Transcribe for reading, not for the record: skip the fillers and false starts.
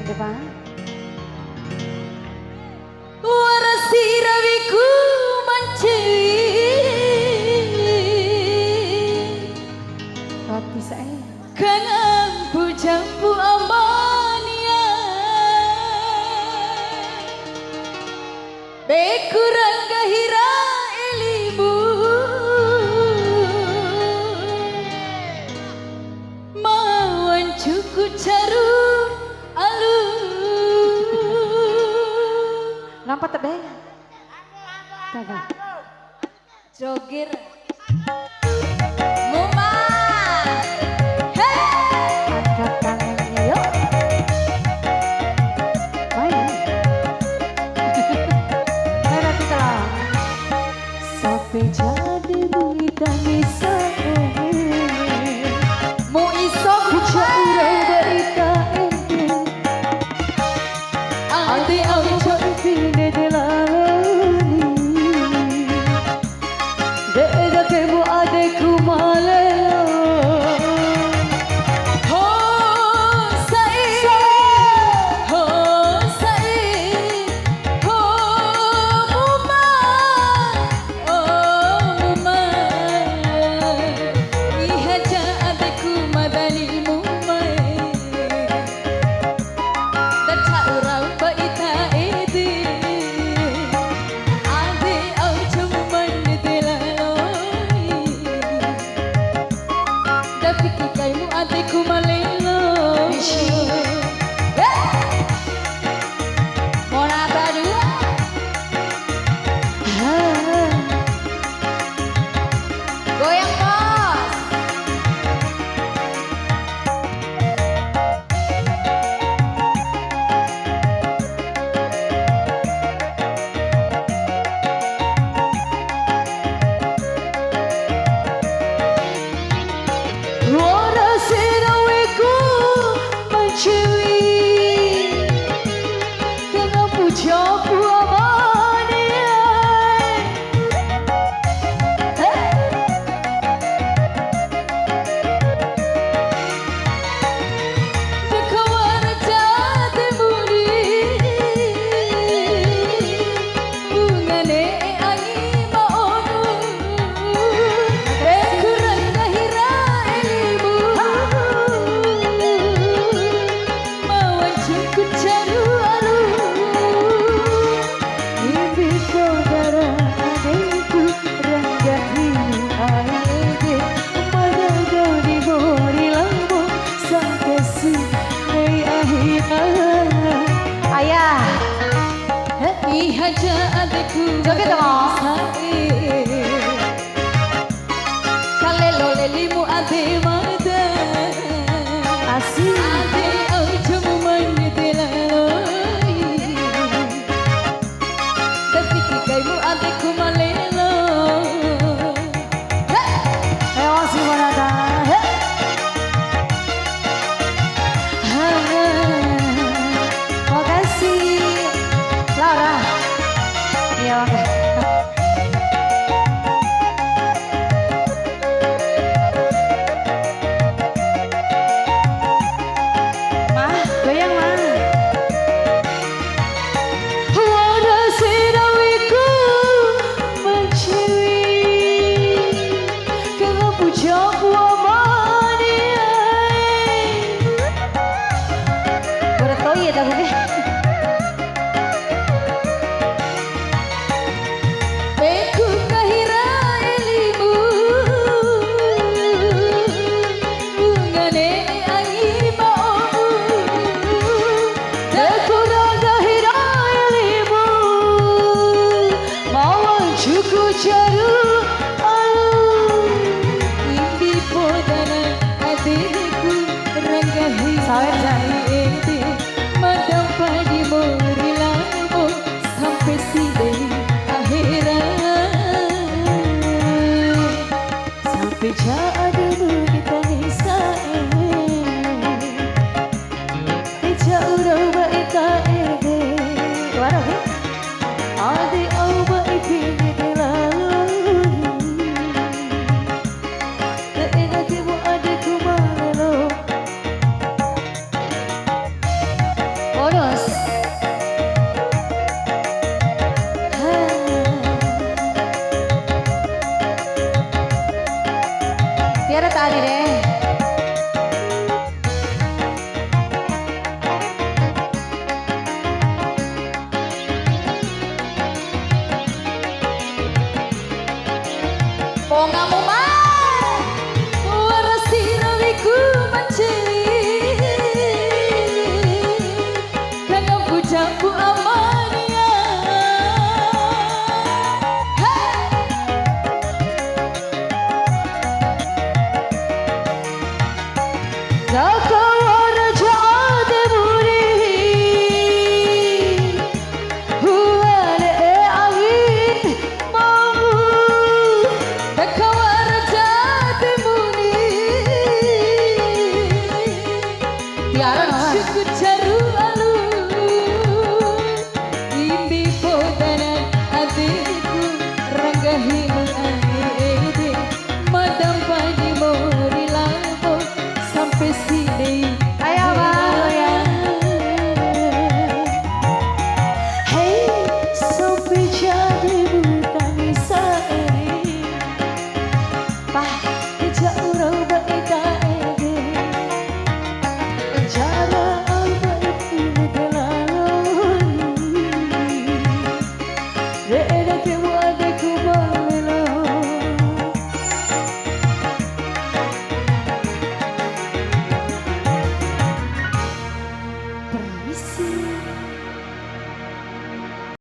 depan. Warasi rawiku mancewi Roti saya. kangen pujampu amania bekurang gahira elimu mawan cuku caru alu Lampat tebe. Kagak. Jogir Muma hey Angkat tangannya yuk. Main. Main nanti kalau. Sampai jadi bunyi tangis Mu iso bicara berita ini. ade Auto fine dell'anni. Veda che mu adeku malelo. ho sai ho sai ho muma oh muma ihaja adeku madani muma dan urang baita edi ade au cuman delaloi da piki kaimu adeku malelo Monata dua goyang bos Ora sera weku mencuri. Kena puja puamane. Dekawar jate muri bungane angi maonu bekurang gahira elimu mawan cukup caru alu Ibi saudara adikku renggahi aide pada dari bori lampu sampai si ayah ihaja adeku Joget dong. kalelo lelimu ade mada asih ade au jamu mani delaloi tapi kaimu adeku malelo ayo masih monata makasih Laura iya oke mah goyang mah Wada sirawiku mencuri Kena puja puamani Wada tau ya dah bukan beku kahira elimu bungane angi maonu Dekurang dahira elimu Mawan cuku caru alu Imbi podana adeku ranggahi Sawer, Zai. ete madam Seret tadi deh. Pongamu mah warasi rawiku menceli karena pujaku amania. Jaka waraja ade muri huale e angin mau Dakawar jati muni tiara nahan Syukur jaru alu Imbi podanan adikku Ranggahimu ade Madam padi mori lampu Sampai sini ayo bang ya hey sampai jadi bukan saya pah tidak urau baika ede cara apa itu terlalu reda kemu